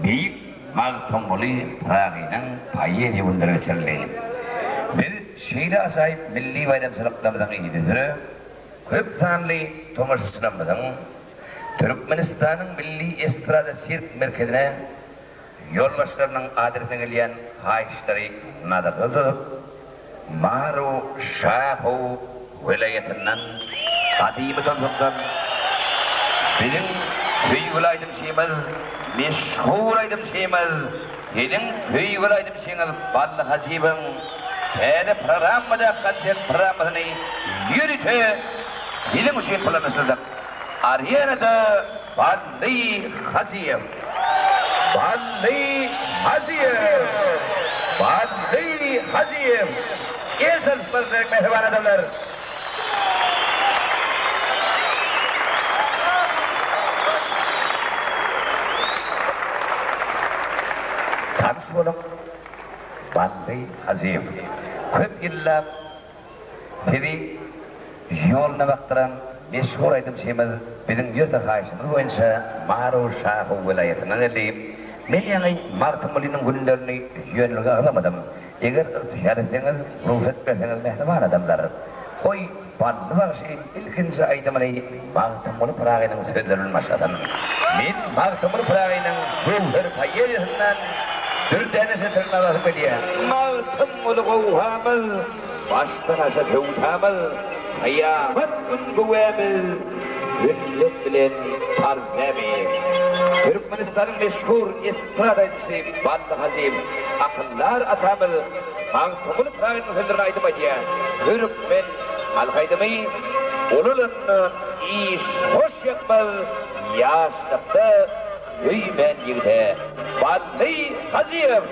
büyük Maltomoli Pragi'nin payı bunları söyleyin. Biz şehre sahip milli bayramçılıklarımızın iyidir. Köp sanlı tomaşçılarımızın Türkmenistan'ın milli estrada sirk merkezine yolbaşlarının adresine gelen haişleri nazarda tutup Maru Şahu vilayetinden Adibatan tutan bizim büyüğülaydım şeyimiz meşhuraydım şeyimiz bizim büyüğülaydım şeyimiz Ballı Hacib'in kendi programda konser programını yürütü bizim için kullanmışızdır. Aryana'da Ballı Hacib Ballı Hacib Ballı Hacib Ersel Spırsek mehriban adamlar tanış olun Ballı Hacib köp yıllar sizi yoluna baktıran meşhur aydım şeyimiz bizim yüzde karşımız boyunca Maru Şahu vilayetinden geldi. Ben yani Martımoli'nin günlerini yönlüğe alamadım. Eğer ihtiyar etseniz, ruhsat verseniz mehriban adamlar. Oy, bandı var şeyin ilkinci aydımını Martımoli Pragi'nin sözlerinin başladım. Ben Martımoli Pragi'nin ruhları payyerisinden dürdenesi tırnağı biliyor. Martımoli kuvamız, baştan aşağı tevtamız, kıyamet güvemiz, günlük bilen tarzemi. Türkmenistan'ın meşhur estradacısı Ballı Hacib, akıllar atamız, Mantumul Pragi'nin sözlerine aydım ediyor. Türkmen halkaydımı, olulunun iş hoş yapmaz, yaşlıkta hüymen yigde. Ballı Hacib.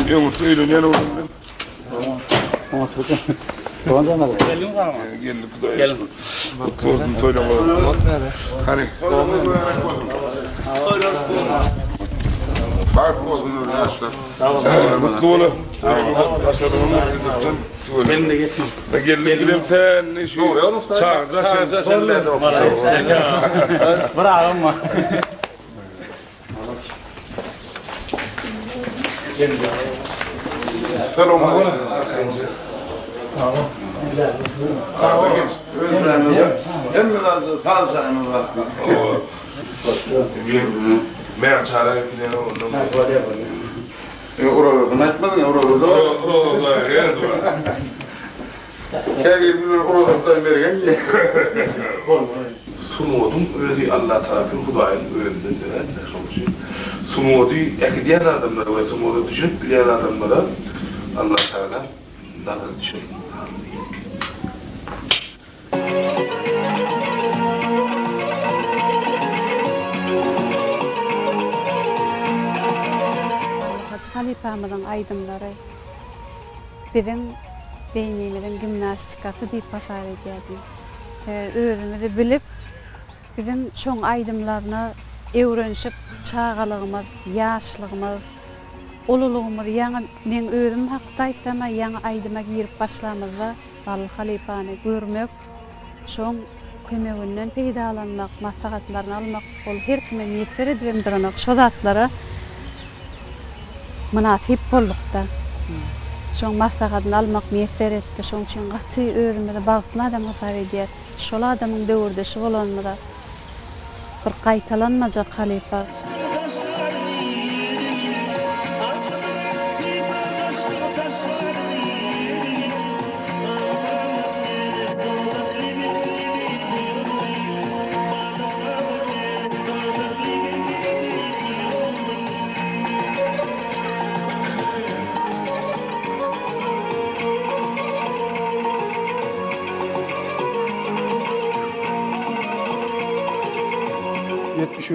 Yumurta eğleniyor oğlum ben. Tamam sakın. Doğan canım. Gelin var mı? Geldi bu da. Gelin. Tozun toylamalı. Hani. Bak olsun yaşlar. Mutlu ola. Başladım onu sizden. Benim de geçeyim. Ben geldim bilem ten işi. Çağıracak. Bravo ama. Selam aleyküm. Tamam. Hem de fazlayımız var. Meğer çağırayım bilene ondan. Oralardan açmadın ya oralardan. Oralardan geldi. Kevgir oralardan vergen ki. Sunudum öyle Allah tarafın Hudayın öğrendiğinden sonucu. Sumudu ekleyen adamlara ve sumudu düşünüp bilen adamlara Allah Teala nazar düşürür. halifamızın aydımları bizim beynimizin gimnastikası deyip basar ediyordum. Özümüzü bilip bizim şoň aydımlarına öwrenşip çağalygymyz, ýaşlygymyz, ululugymyz ýa-ni men özüm hakda aýtsam, ýa-ni aydyma girip başlamyzda Bally halifany görmek, şoň kömeginden peýdalanmak, maslahatlaryny almak, ol her kime meýser edýändir şo zatlara münasip boldukda. Şoň maslahatyny almak meýser etdi, şoň üçin gaty özümizi bagtly adam hasar edýär. Şol adamyň döwürdeşi bolanmyda bir gaýtalanmajak halifa.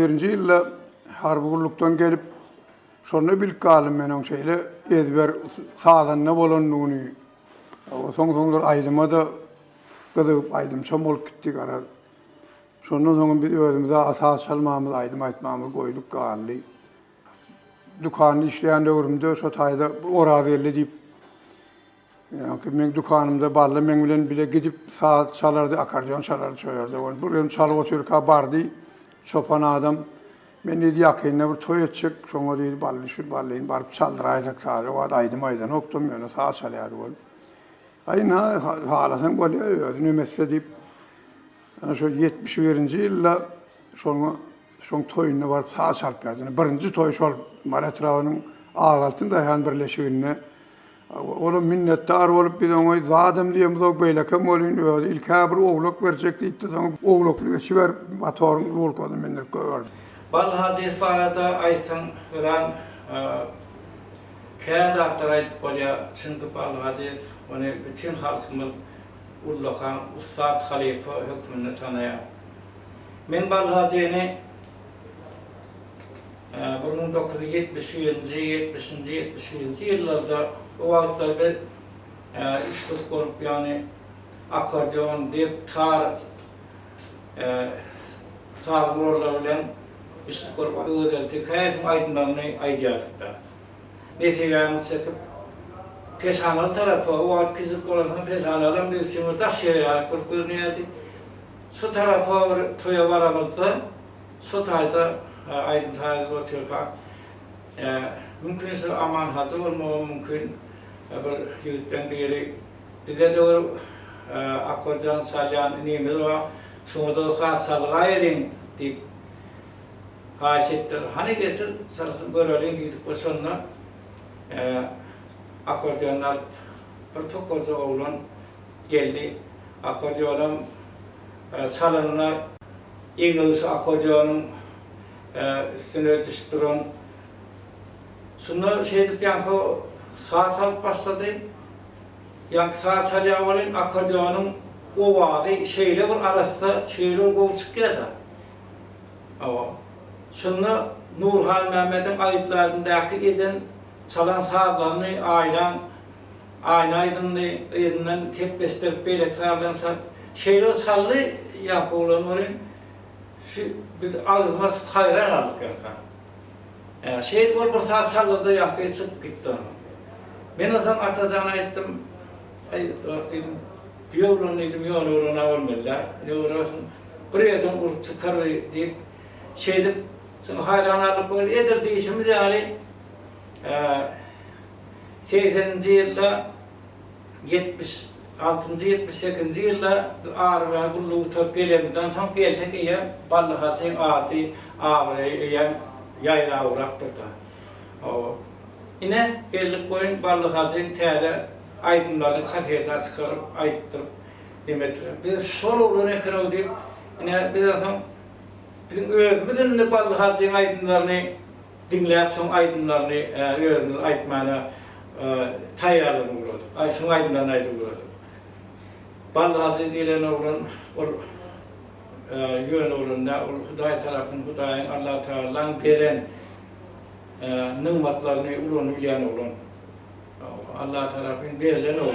Birinci ýylda harbygulukdan gelip şonu bilip galym men oň şeýle ezber sazanna bolandygyny. Soň aýdyma da gyzyp aýdymçam bolup gitdik ara. Şondan soň biz özümize asas çalmamyz, aýdym aýtmamyz goýduk galy. Dukany işleýän döwrümde şo taýda oraz elli diýip ýa-ni men dukanymda barly men bilen bile gidip saat çalardy, akordeon çalardy, çoýardy. Bu benim çalyp oturka bardy. Çopan adam beni yakynna bir toy etjek, şoňa diýdi bally şu ballyny baryp çaldyraýjak saz. O aýdym aýdan okdum ýöne saz çalýardy bol. Aýna halasyň bolýar, nümesse diýip ana şo 71-nji ýylda şoň toýuna baryp saz çalyp berdi. Birinji toy şol Maratrawynyň agaltynda ýan birleşigine ola minnetdar bolup biz oňa zadym diýemiz ok beýlekem bolýan öýde ilka bir ogluk berjek diýipdi. Soň oglukly şiwer motoryň rolkady mendir gördüm. Bally Hajiýew arada aýtan bilen kädatlar aýdyp bolýar. Çünki Bally Hajiýew ony bütün halkymyz ullahan Ustad Halifa hökmünde tanaýar. Men Bally Hajiýewi 1970-nji, 70-nji ýyllarda o wagtlarda işlik gorup ýani akordeon diýip tar sazgorlar bilen işlik gorup özellikle käýfim aýdymlaryny aýdýardyk. Netigämiz çekip peşanaly tarapy o wagt kizik bolan peşanaly bir sümür daşýar gorup görnýärdi. Şu tarapy toýa baramyzda şu taýda aydın tarzı oturpak. Mümkünse aman hazır olmama mümkün. Bir yürütben bir yeri. Bizde de var akordeon çalyan neyimiz var. Şunu da saz çalayalım deyip haşettir. Hani getir çalsın görelim dedik sonra akordeonlar bir tokoza oğlan geldi. Akordeonun çalanına İngiliz akordeonun üstüne düştürün. Sonra şey edip yankı sağ çalıp başladı. Yankı sağ çalıyavalın akordeonun o vaadi şeyle bir arasında şeyler kovçuk geldi. Sonra Nurhan Mehmet'in ayıplarındaki eden çalan sağlarını aynaydınlı elinden tek bestirip böyle sağlayan şeyler sallı yankı olanların bir ağzımız hayran aldık yankı. Şey var bir saat salladı yankıya çıkıp gitti onu. Ben o zaman atacağına ettim. Ay dostum, bir yolunluydum, yoluna olmalılar. Yolunluydum, buraya vurup çıkar deyip şey edip, sonra hayran aldık öyle edir değişimiz yani 80. yılda 76. 78. yılda ağır ve kulluğu çok gelemeden son gelsek iyi Bally Hajiýew adı ağrıya yayla uğraktır da. Yine geldik koyun Bally Hajiýew täze aydınlarını hatiyata çıkarıp ayıttırıp demetler. Biz sorulur ekranı deyip yine biz adam bizim öğretmeden de Bally Hajiýew aydınlarını dinleyip son aydınlarını öğretmeniz aytmana tayyarlığını uğradık. Ay son aydınlarını uğradık. Bally Hajiýew diýilen oğlan yön oğlunda Hudaý tarapyn Hudaýyň Allah Teala'nın beren nımatlarını ulan uyan olan Allah tarafından verilen olur.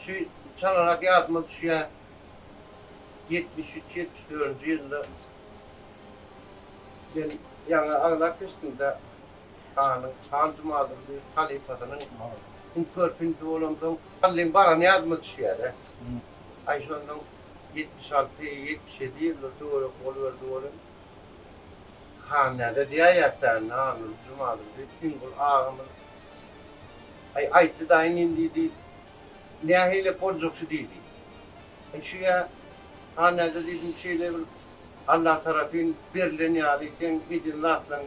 Şu çalarak yatıma düşüyor 73-74 yılında ben yani ağlak üstünde Han Cumadır bir halifatının körpüncü olandan Hallin baran yatıma düşüyor. Ay sonundan 76-77 yılda doğru oluyordu. Hanede diye yatağını Han'ın Cumadır bir güngül ağamın ayıttı da aynı indiydi. Nihayet porcuksu değildi. Şu ya hanede dedim şeyler Allah tarafın birliğini alırken gidin laflarını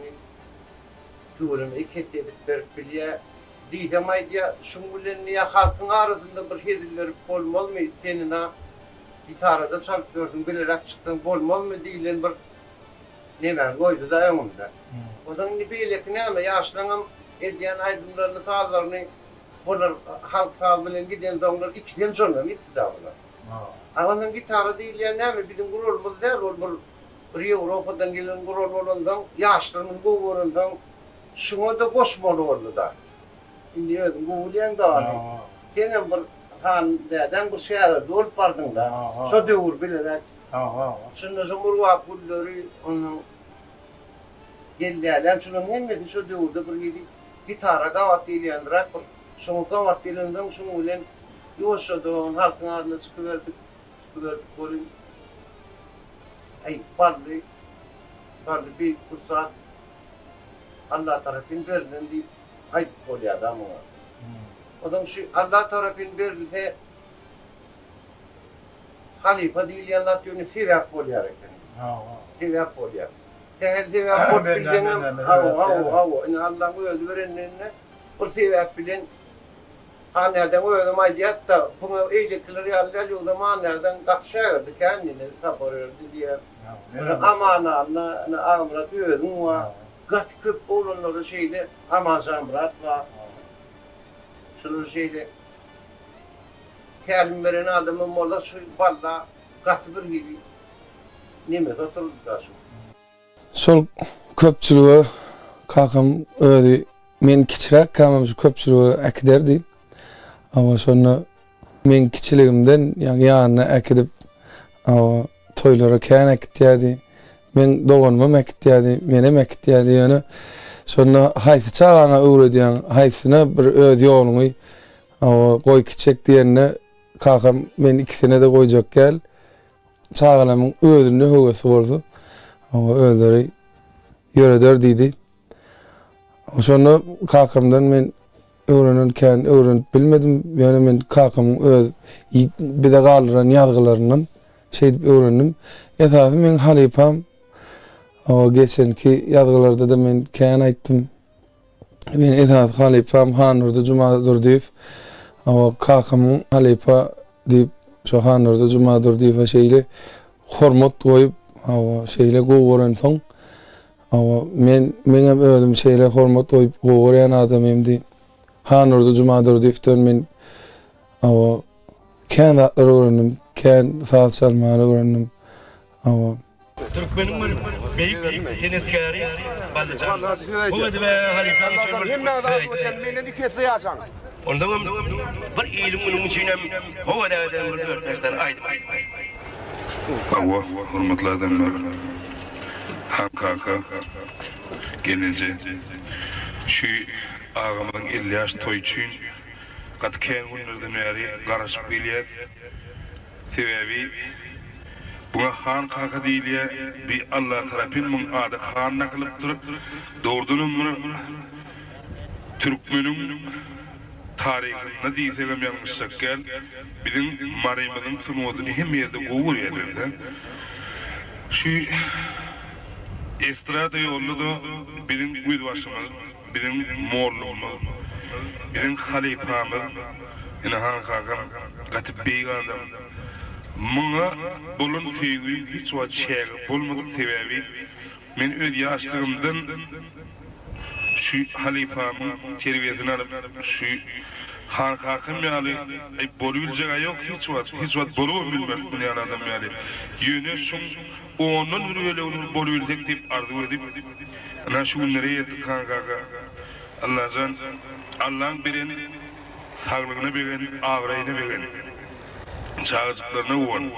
durum iket edip berbiliye diyeceğim ya şungulen niye halkın arasında bir hediyeler olmalı mı tenine gitarada çalıyorsun bilerek çıktın olmalı mı değilen bir ne ben koydu da yanımda. O zaman ne bilek ne ama yaşlanım ediyen aydınlarını sağlarını bunlar halk sağlığıyla giden dağlar iki gün sonra gitti dağlar. Ama gitarı değil yani ne mi bizim gururumuz değil olur bir Avrupa'dan gelen gurur olandan yaşlının bu olandan şuna da koşmalı oldu da. Şimdi bu ulan da gene bir han deden bu şehirde olup vardın da. So devur bilerek. Şunda somurva kulları onun geldiler. Şunun hemmeti so devurda bir gibi gitara gavat diyendirak. Şunu gavat dilenden şunu ulen yoşadığın halkın adına çıkıverdik. Bolun. Ay vardı bir kutsat Allah tarafından verilen bir ayet oluyor adamı. Adam şu Allah tarafından verilen halife değil yanlar yönü sevap oluyor. Sevap oluyor. Sevap oluyor. İn Allah'ın ödü verenlerine o sevap bilen nereden öyle maddiyat da bunu iyilikleri Allah'ı o zaman nereden kaçışıyordu kendini taparıyordu diye. Amana amrat ödüm var. Gat köp olanları şeyde amazamrat var. Şunu şeyde kelim veren adamın orada şu valla gat bir gibi nimet oturdu da şu. Sol köpçülüğü kakam öyle men kiçirak kalmamış köpçülüğü ekderdi. Ama sonra men kiçiligimden yanına ekidip toylara kâyan ekdiyadi. Men doğanmam ekdiyadi, menem ekdiyadi yani. Sonra haytı çağana uğradiyan haytına bir ödü olmuy. Koy kiçek diyenine kakam men ikisine de koyacak gel. Çağanamın ödünü hüvesi oldu. Ama ödleri yöredör dedi. Sonra kakamdan men öğrenip bilmedim. Yani men kakamın bir de kaldıran yazgılarından öğrendim. Esası men halifam geçenki yazgılarda da men kâyan aytdım. Men esas halifam Hanurda Cumadır deyip kakamın halifa deyip şu Hanurda Cumadır deyip şeyle hormat koyup şeyle goğuran son. Men öldüm şeyle hormat koyup goğuran adam emdi. Hanurda Cumadır deyip men kâyan atları öğrendim. Kâyan saat çalmaları öğrendim. Türkmenin büyük yenetkari Ballıcan. Bu da halifan için ondan bir ilimin içinem o da dörtleşten aydım. Allah hürmetli adamlar. Ham kaka gelince şu ağamın 50 yaş toy için kat kâyan günlerden beri karışıp geliyor. Sebebi buna han kaka değil ya bir Allah tarafından adı han nakılıp durup doğrudunun bunu Türkmenin tarihinde değilsem yanlışsak gel bizim Marim'in sunudunu hem yerde kovur yerlerden şu estrada yolu da bizim uydubaşımız bizim morluğumuz bizim halifamız yine han kaka katip beygan adam Mına bulun sevdiğim hiç var çeğer bulmadık sebebi men öz yaşlığımdan şu halifamın terbiyesini alıp şu harkakım yani bolubileceği yok hiç var bolu bilmez bunu yani adam yani yönü şu onun öyle onu bolubilecek deyip arzu edip ana şu nereye ettik kanka Allah'ın birini sağlığını birini ağrayını birini çağırcıklarına uğran.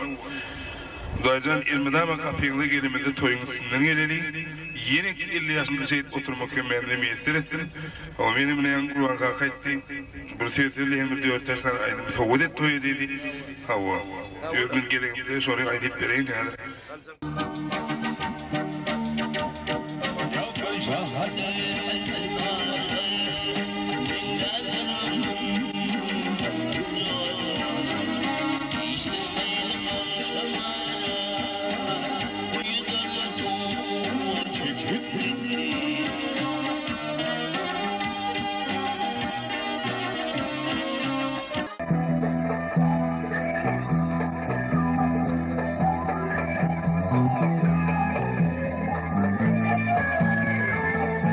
Dolayısıyla ilmidama kapıyında gelimizde toyun üstünden geleli, yeni 50 yaşında oturmak kömürle müyesser etsin. Ama benim neyan Kur'an kaka etti. Bir sözlerle hem de örtersen aydım. Soğudet toyu dedi. Hava. Ömür gelinimde sonra aydıp vereyim yani.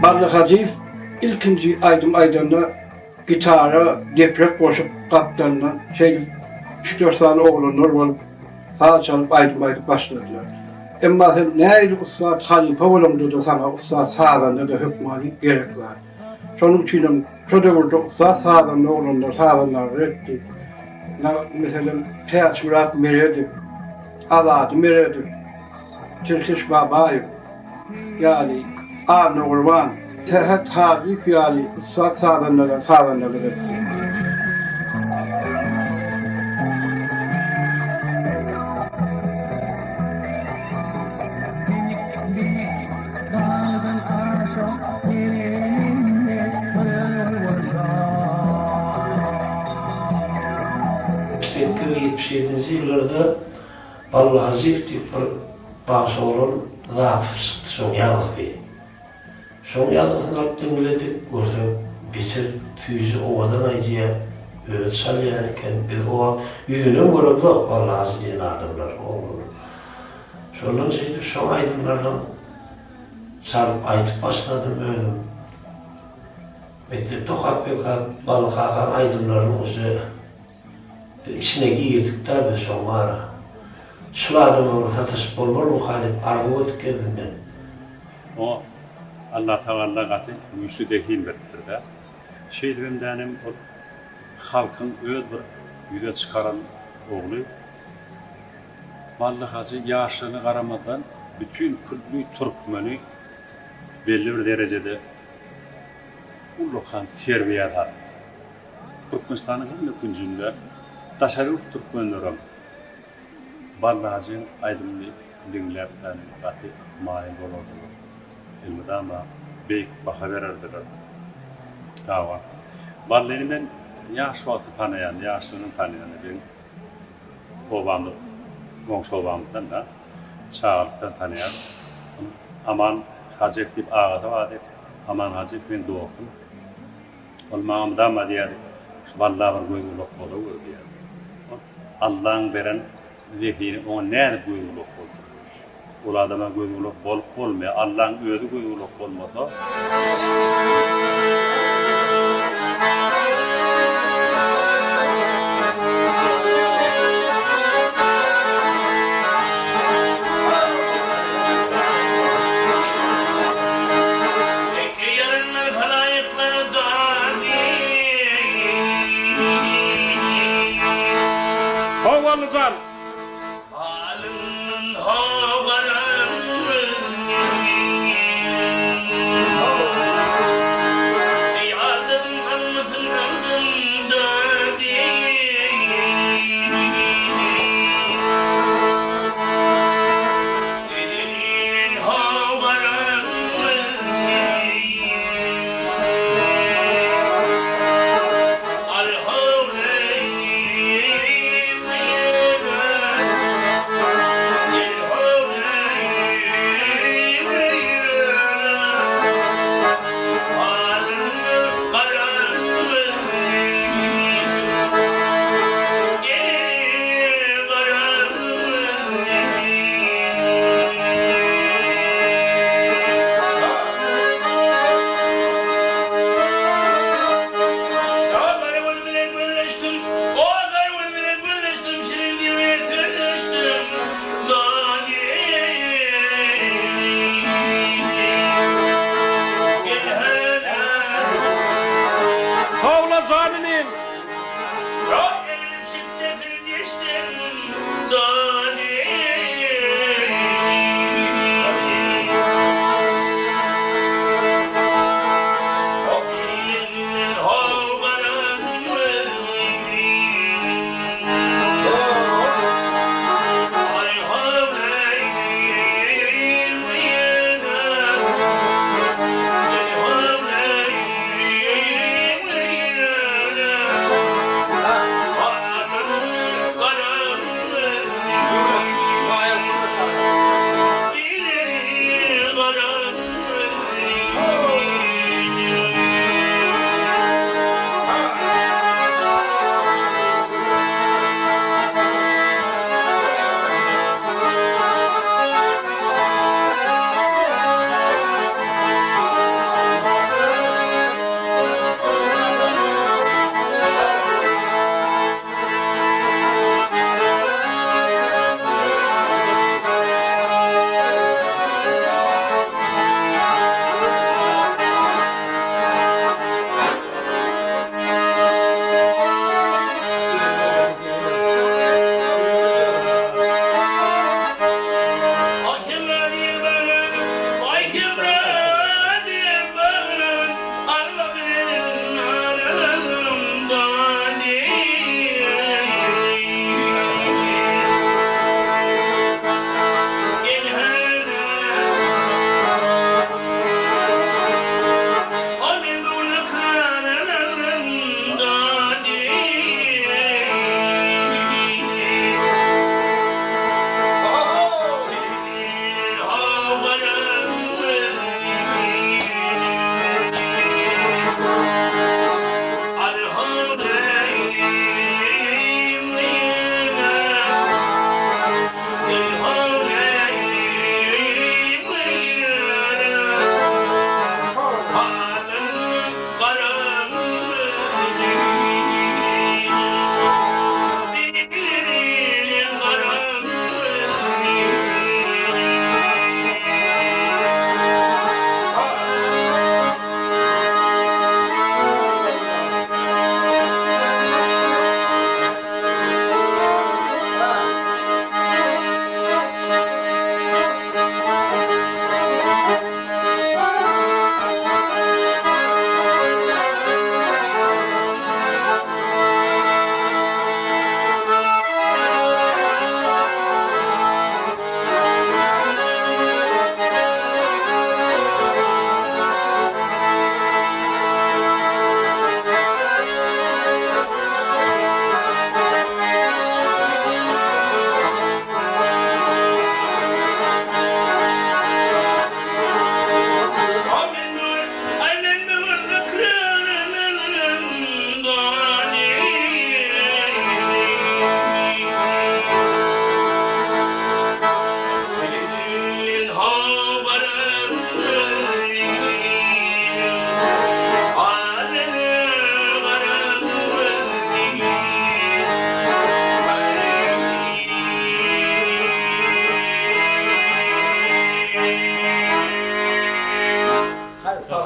Ballı Hacif ilkinci aydında gitara, deprek koşup kaptanla 3-4 tane oğlanlar olup sağ çalıp aydım başladılar. Ama sen neydi ustad halife olamdı da sana ustad sağdan da hükmani gerek var. Sonun için şu devirde ustad sağdan da oğlanlar sağdanlar etti. Mesela Peyç Murat Meredir, Aladı Meredir, Türküş Babayım, yani Arne Kurban, Tehet Hadif yani Suat Sağdanlardan sağdanlardan. Şekkili 77. yıllarda Ballı Hazif deyip bir bağışı olan zafı çıktı son yalık bir. Son yalıkını alıp dinledik, gördük, bitir tüyüzü ovadan aydiye öğüt salyanıken bir ova yüzüne gördük Ballı Hazif'in adımlar oğlunu. Sondan şeydi, son aydınlarla sarıp aytıp başladım, öldüm. Mektepte kapıya Ballı Hakan aydınların özü içine giyirdik tabi sonra. Şulardan orada taşıp olmur mu halip arzuvadık geldim ben. O Allah Teala katı müjde dehin veriptir de. Şeydim benim o halkın öz bir yüze çıkaran oğlu. Ballı Hacı yaşını karamadan bütün külli Türkmeni belli bir derecede ulukan terbiye eder. Türkmenistan'ın hem küncünde Taşarır Türkmenlerim Ballı Hacı'nın aydınlığı dinlerken katı mail olurdu. Elmede ama beyik baka verirdiler. Dava. Ballı'nı ben yaş vakti tanıyan, yaşlının tanıyanı ben babamı, komşu babamdan da çağırıptan tanıyan. Aman Hacı deyip ağada vardı. Aman Hacı ben doğdum. Olmağımı da ama diyelim. Ballı'a var göğülük olur diye. Allah'ın veren vehini ona nerede göğülük olacak? O adama göğülük olmuyor. Allah'ın ödü göğülük olmasa Havalıcan.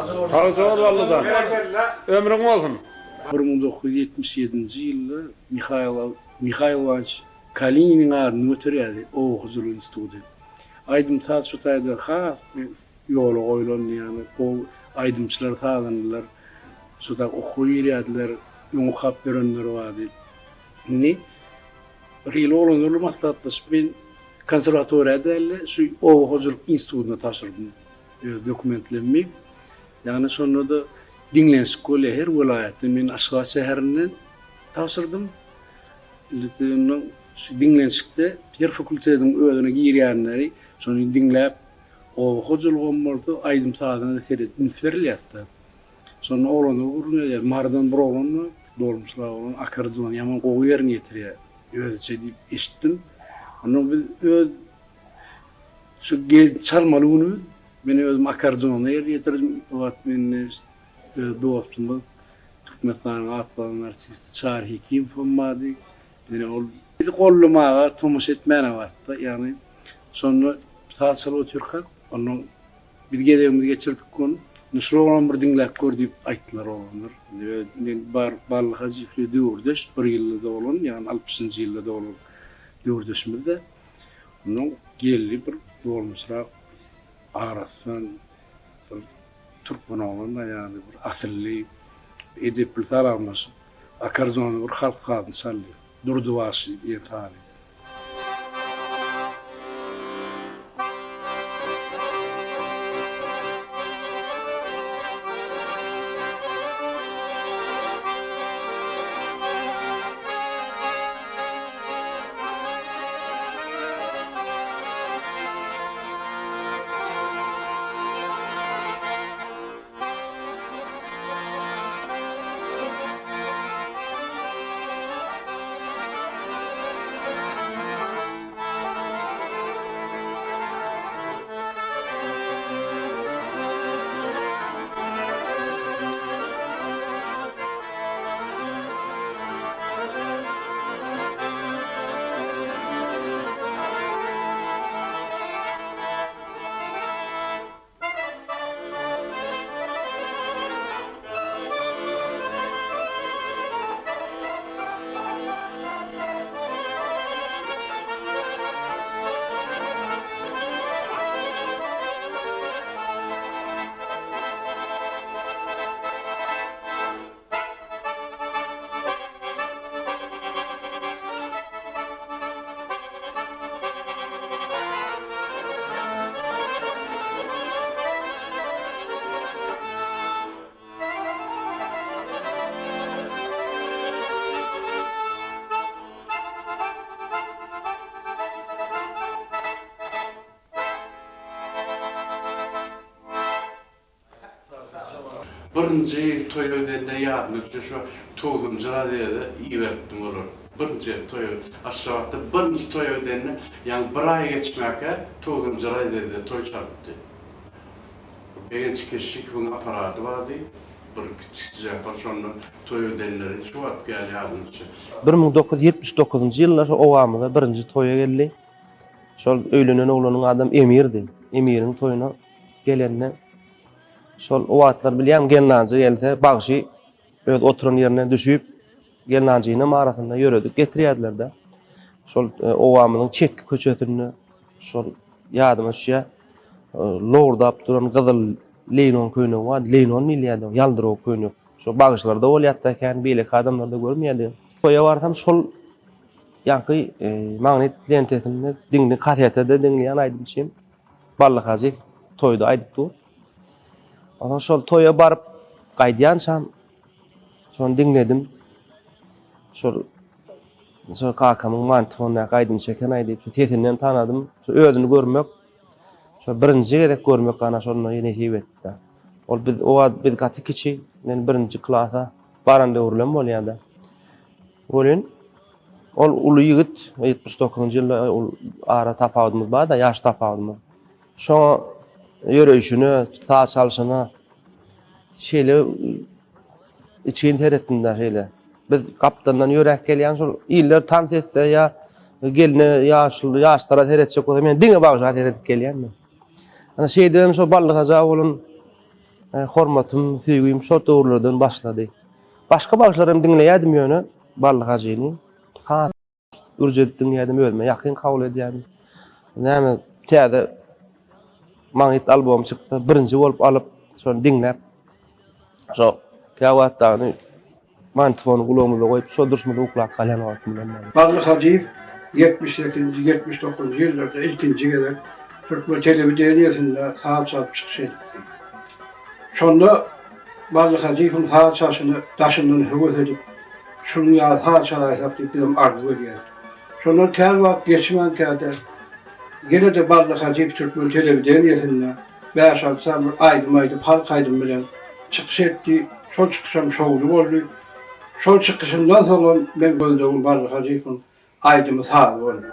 Sağ ol Allah'ım. Ömrün olsun. 1977 yılda Mikhail Ivanovich Kalinin'in adını götürüyordu. O huzurlu institutu. Aydım saat şu tayda has yolu koyulan yani. O aydımçılar tağlanırlar. Şu da okuyuyorlar. Yumukap verenler vardı. Ne? Ril olanlar maslahatlaş ben konservatuvarda şu o huzurlu institutuna taşırdım. Dokumentlenmeyip. Yani sonra da Dinlensk Kole her vilayette men Aşgabat şehrinden taşırdım. Ondan şu Dinlensk'te her fakültenin öğrenci girýänleri şonu dinläp o hocalığım boldu aydym saatına verilýärdi. Sonra oğlanı vurunýar, mardan bir oğlanı dolmuşlar olan akardywan yaman gowy ýerine ýetirýär. Öýçe diýip eşitdim. Onu biz şu çalmaly bunu ben özüm akardywana ýetirdim. O wagt men dostum Türkmenistan'ın atlanan artist Çağrı Hekim fonmadı. Yani o bir kollumağa tomuş etmene vardı yani. Sonra saat otururken onun bir gecemizi geçirdik konu. Nüşro olan bir dinlek gördüğü ayttılar olanlar. Ballı Hacifli dördüş, bir yılda olan yani 60. yılda olan dördüşümüzde. Onun geldi bir dolmuşlar arasın Türkmen oğlunda yani bir asıllı edepli talanması akarzonu bir halk kadın sallıyor. Durduvası yetali. Birinci toy ödende yardımcı şu toğumcular dedi iyi verdim olur. Birinci toy aşağıda birinci toy ödende yani bir ay geçmeke toğumcular dedi toy çarptı. Birinci kişi bunun aparatı vardı. Bir küçükçe sonra toy ödenlerin şu at geldi yardımcı. 1979 yıllar ovamda birinci toya geldi. Şol öýlenen oğlanın adam Emirdi. Emir'in toyuna gelende şol owatlar bilýän gelnanjy gelse bagşy öz oturan ýerine düşüp gelnanjyny marasynda ýöredip getirýärdiler de. Şol owamynyň çekki köçetini şol ýadyma düşýär. Lordap duran gyzyl Lenon köýnegi bar. Lenon milýärdi, ýaldyraw köýnegi. Şo bagşlarda bolýardy eken beýleki adamlarda görmeýärdi. Toya barsam şol ýanky magnet lentesini diňli kasetede diňleýän aýdymçym. Ballı Hacif toyda aýdypdy. Ana şol toya barıp gaýdýançam şonu diňledim. Şol kakamyň mantyfonyna gaýdym çeken aýdyp tesinden tanadym. Şo özüni görmek, şo birinji gedek görmek ana şonu ýene etdi. Ol biz gaty kiçi, men birinji klasa baranda urlan bolýardy. Bolýan ol uly ýigit 79-njy ýylda ara tapawdymyz bar da ýaş tapawdymyz. Şo ýöreýişini, ta çalyşyny şeýle için teretinde şeýle. Biz kaptandan ýörek gelýän şol iller tant etse ýa gelne ýaşlara teretsek bolsa men diňe bagşa teretip gelýänmi. Ana şeýdem şo ballyk aja bolun hormatym, süýgüm şol döwürlerden başlady. Başga bagşlarym dinleýädim ýöne Bally Hajiňy. Ha, urjet dinleýädim ölme, ýakyn kabul edýärim. Näme täze magnit albom çykdy, birinji bolup alyp şonu dinläp. Şo käwatdagy mantfonu gulağymyza goýup şo durşmada uklap galan wagtym bilen. Bally Hajiň 78-79 ýyllarda ilkinji gezek Türkmen telewizionyasynda saat çykyş etdi. Şonda Bally Hajiň saat çykyşyny daşyndan höwet edip şunu ýa saat çykyşyp bizim arzu edýär. Şonda kär wagt geçmen käde gene de Bally Hajiň Türkmen telewizionyasynda bäşal sabr aýdym halk aýdym bilen çykyş etdi. Şol çykyşam şowlu boldy. Şol çykyşyndan soň men gördüm Bally Hajiň aýdymy saz boldy.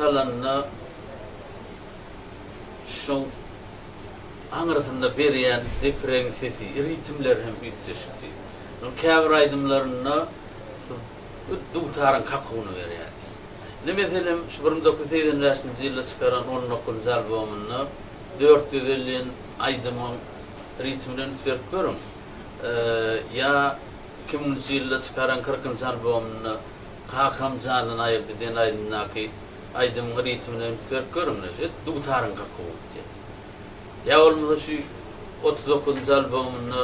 salanna şoň aňyrsynda berýän deprem sesi, ritmler hem ütdeşdi. Şoň käbir aýdymlaryna dugtaryň kakyny berýär. Ne meselem şu 1980-nji ýylda çykaran 19-njy albomyny 450 aýdymyň ritmlerini ferk görüm. Ya 2000-nji ýylda çykaran 40-njy albomyny kakam janyny aýyrdy den aýdymnaky aýdymyň ritmlerini ferk görüm. Dugtaryň kakyny. Ya olmasa şu 39-njy albomyny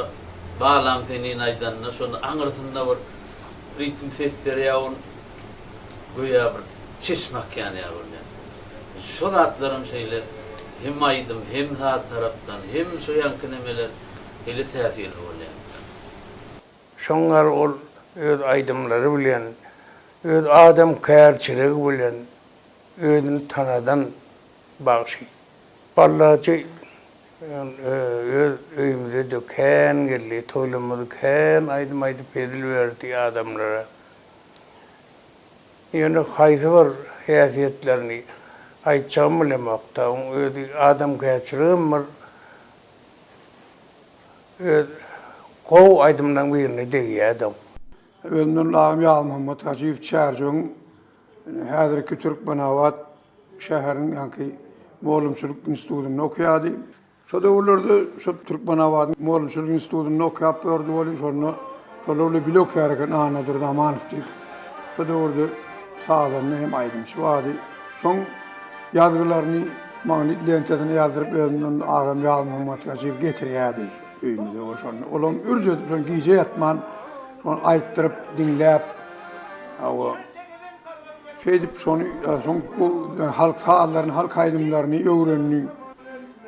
bağlam senin aýdanna şonu aňyrsynda bir ritm sesleri ýa-da goýa bir çeşmek yani ya böyle. Şu zatlarım şeyler hem aýdym hem zat tarapdan hem şu ýankynemeler hele täsir bolýar. Şoňar ol öz aýdymlary bilen, öz adam kärçiligi bilen özüni tanadan bagşy. Vallahi öz öýümde döken geldi, toýlamady kän aýdym edil berdi adamlara. Ýöne haýsy bir häsiýetlerini aýtjam bilemakda, öýdi adam kärçiligim bir gow aýdymdan birini degýärdim. Öňden Lagym Ýalmammat Hajiýew çärjüň häzirki Türkmenawat şäheriniň ýa-ni Moğolumçylyk institutyny okýady. Şo döwürlerde şo Türkmenawat Moğolumçylyk institutyny okýap berdi bolup şonu şolary bilok ýargan Anadyr Ramanow diýip. Şo döwürde sağlarını hem aydımçı vardı. Son yazgılarını Magnit lentesine yazdırıp önünden ağam ve Muhammed Hacif getiriyordu öyümüze o sonra. Oğlum ürce son gece yatman, son ayıttırıp dinleyip o şey dip son bu halk sağlarını, halk aydımlarını öğrenni.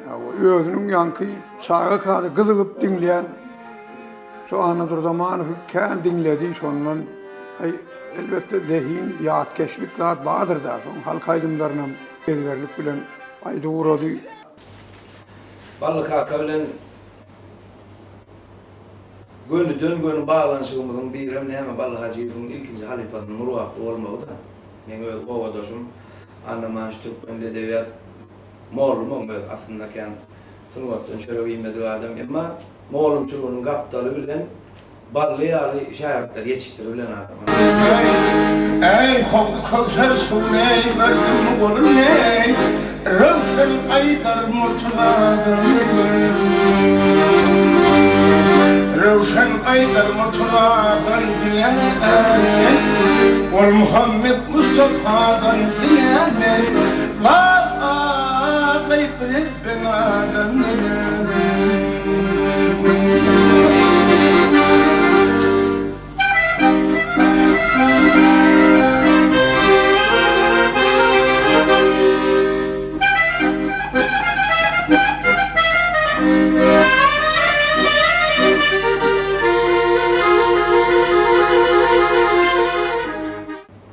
O özünün yankı sağa kadı kızıp dinleyen şu anıdır zamanı kendi dinledi sonundan elbette zihin yatkeşlik zat bağdır da son halk aydımlarına ezberlik bilen ayda uğradı. Ballık haka bilen gönü bağlanışımızın bir hem hemen Ballık Hacı'nın ilkinci halifatının muruaklı olmağı da men öyle ovadaşım anlaman şu Türkmen edebiyat Moğolum öyle aslında kendi sınıftan şöyle bilmediği adam ama Moğolumçuluğunun kaptalı bilen Ballı'yı şairler yetiştirilen adam. Ey kovser suley verdim olur ney Rövşen aydar murtuladan Rövşen aydar murtuladan dileyen Ol Muhammed Mustafa'dan dileyen Var ağlayıp ben adam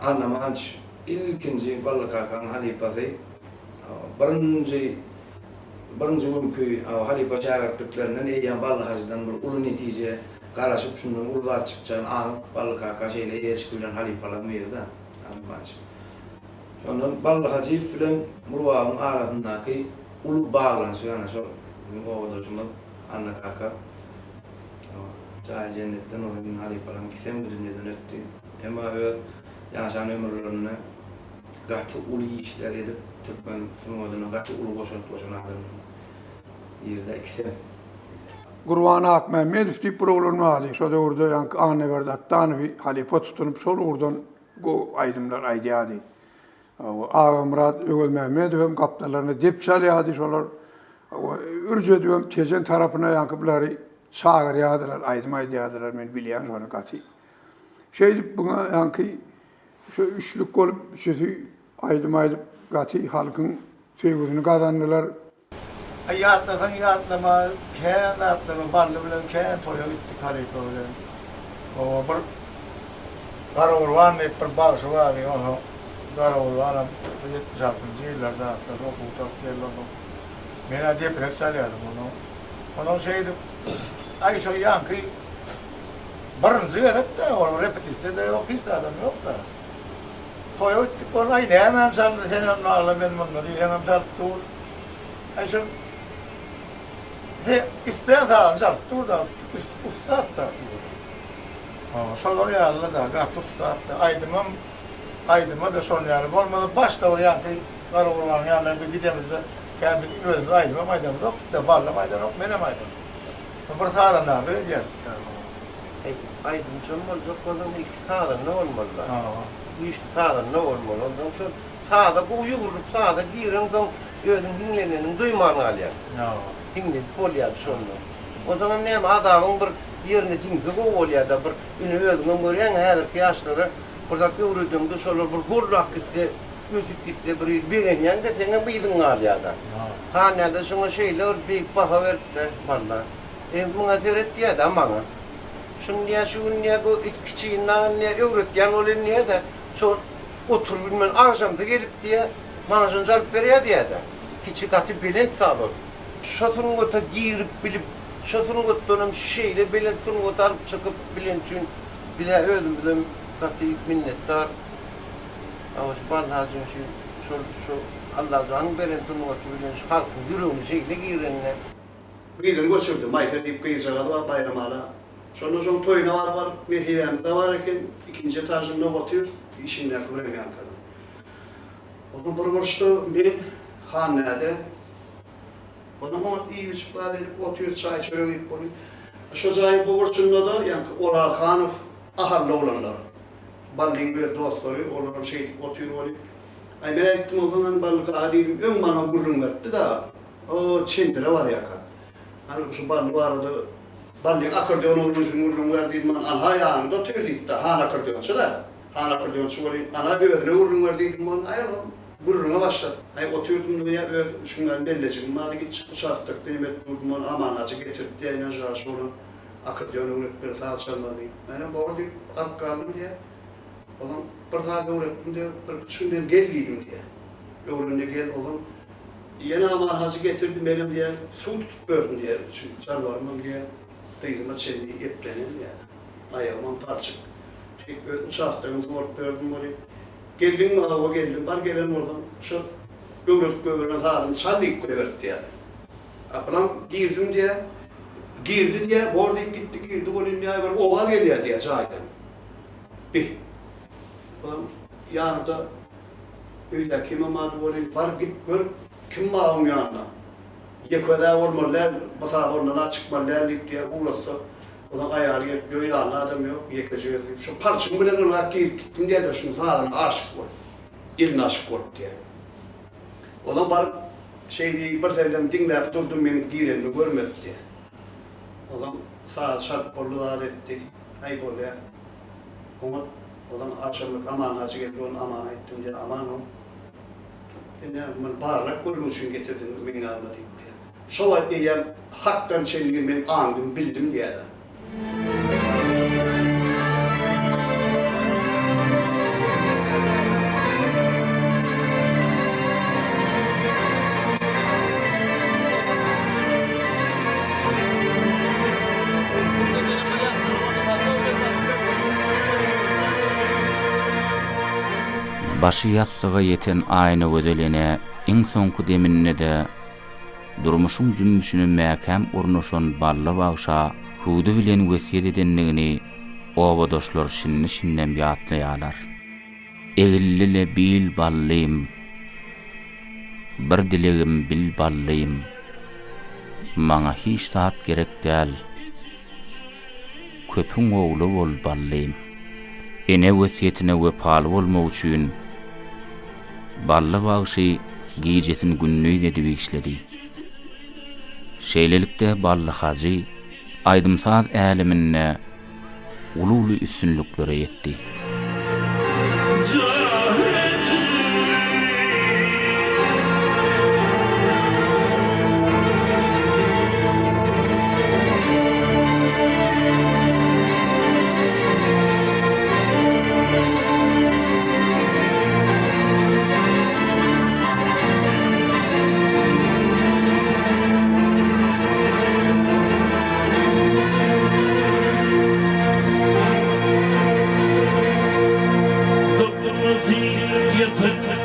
Anlamanç ilkinci Ballık Hakan halifası birinci günkü halife şagirdliklerinden eýen Ballık Hacı'dan bir ulu netice garaşıp şundan ulga çıkacağını anıp Ballık Hakan şeyle eski bilen halifalar verdi anlamanç. Şondan Ballık Hacı bilen Murvağın arasındaki ulu bağlanışı yani şu ovadaşımız Anna Kaka Cahil Cennet'ten onun halifaların kisem bu dünyadan öttü. Ama öyle yaşayan ömürlerine gatı ulu işler edip Türkmen tümodunu gatı ulu boşanadığını yerde ikisi. Kurban-ı Hak Mehmet deyip bir oğlun vardı. Şu da orada yankı anne verdi. Hatta bir halife tutunup sonra oradan o aydımlar aydiyadı. Ağam Murat Ögül Mehmet hem kaptanlarına dep çalıyordu şolar. Ürce diyorum tezen tarafına yankıpları çağır yağdılar, aydım aydiyadılar men biliyen sonra katı. Şeydi buna yankı şu üçlük olup şöyle aydım katı halkın sevgisini kazandılar. Yatlasan yatlama, kendi atlama, ballı bilen kendi toya gittik halife bilen. O bir Karaoğlan hep bir bağışı vardı onu. Karaoğlan'ım 76. yıllarda atladı, okutak yerlerdi. Bana deprek salyadım onu. Onun şeydi, ay şu yankı birinci gelip de onu repetisi de yok, hiç adam yok da. Toya gittik onu, ay ne hemen saldı, sen onu ağla ben bunu diye, hemen saldı dur. Ay şu isteyen sağlam saldı dur da, ustad da. Sonra yarlı da, gatı ustad da, aydıma da son yarlı olmadı. Başta o yankı Karaoğlan'ın yanına bir gidemizde, yani bizim özümüz aydımız oktuk da barlam aydan ok, benim aydım. Bir sağdan da böyle geldik. Aydınç olmaz, yok ondan iki sağdan ne olmalı? Üç sağdan ne olmalı? Ondan sonra sağda kuyu vurup sağda girin, ondan özün dinlenenin duymanı alıyor. Dinle, oluyor sonra. O zaman ne adamın bir yerine tinki oluyor da bir ünü özünün görüyen her yaşları burada yürüdüğümde sonra bir gurrak gitti, müzik gitti, bir yanyan da senin bıydın alıyor da. Hanede sana şeyler büyük baha verdiler valla. Buna seyret diye de bana. Şunu niye bu küçüğünden niye öğretken olan niye de sonra otur bilmem akşamda gelip diye bana şunu alıp veriyor diye de. Küçük atı bilinç sağlar. Şatının ota girip bilip şatının otanın şeyle bilinçini ota alıp çıkıp bilinçin bir de özümüzden katı minnettar. Ama şu Ballıhacı'nın şu Allah'ın berentini ota bilinç halkın yürüğünü şeyle girenine. Gidin götürdüm, mayta deyip kıyıcılara da bayramala. Sonra son toyuna var, mehiremde varken ikinci etajında batıyor, işinler kuraya yankada. Onun burburuşta benim hanede, onun iyi bir çıklar edip oturuyor, çay çörek edip oluyor. Şu çay burburuşunda da yankı Oral Hanov ahallı olanlar. Ballı'nın böyle dostları, onların şey oturuyor oluyor. Ay ben ettim o zaman balık adiyim, ön bana gurrun verdi da o çentire var yaka. Hani şu balı vardı, ballı'nın akordeon olmuşun gurrun verdiğim bana anha yanında tüydük da han akordeonçu da. Han akordeonçu oluyor, ana böyle gurrun verdiğim bana ayağım gurruna başladı. Ay oturdum diye öyle şunların bellecim, hadi git uçastık dedim ettim bana aman acı getirdi diye inançlar sonra akordeonu öğretmeni sağ çalmalıyım. Yani bu orada kaldım diye. Oğlum bir daha öğrettim diye, bir küçüğünden gelliydim diye. Öğrenine gel oğlum. Yine aman hacı getirdim benim diye, su tutup gördüm diye. Çünkü çalvarmam diye, kıydıma çelliği eplenim diye. Ayağımın parçık. Uçaktan zor gördüm orayı. Geldim mi hava geldim, var gelen oradan. Şu göğürtüp sağdım, çalıyıp göğürttü yani. Ablam girdim diye, girdi diye, orada gitti girdi, oraya ne var, oval geliyor diye çaydan. Bir. Yanında öyle kime madem oraya var git gör kim malum yanına. Yekoda olmalılar, basar ondan çıkmalılar diye uğrasa. Onun ayarı böyle adam yok, yekacı şu parçamı bile olarak gittim diye de şunu sağdan aşık var. İlin aşık var diye. Ona var şey bir senden dinleyip durdum benim giyerini görmedi diye. Oğlum sağ şart bollular etti. Ay böyle. Odan akşamlık aman hacı geldi onu aman ettim diye aman o. Yani ben bağırarak koyduğum için getirdim beni almadı diye. Şova diye haktan çelgin ben andım bildim diye de. Başı yassıga yeten ayna gözelene, iň soňky deminine de durmuşyň jümmüşini mäkem urnaşan balla bagşa hudy bilen wesiýet edenligini obadoşlar şinni-şinnen ýatlaýarlar. Egillile bil ballym, bir dilegim bil ballym, maňa hiç tat gerek däl, köpüň ogly bol ballym. Ene wesiýetine wepaly bolmak üçin balla bagşy gijetin günnüýi edip işledi. Şeýlelikde balla hacı aýdymsaz älimine ululy üstünlüklere ýetdi. Yatır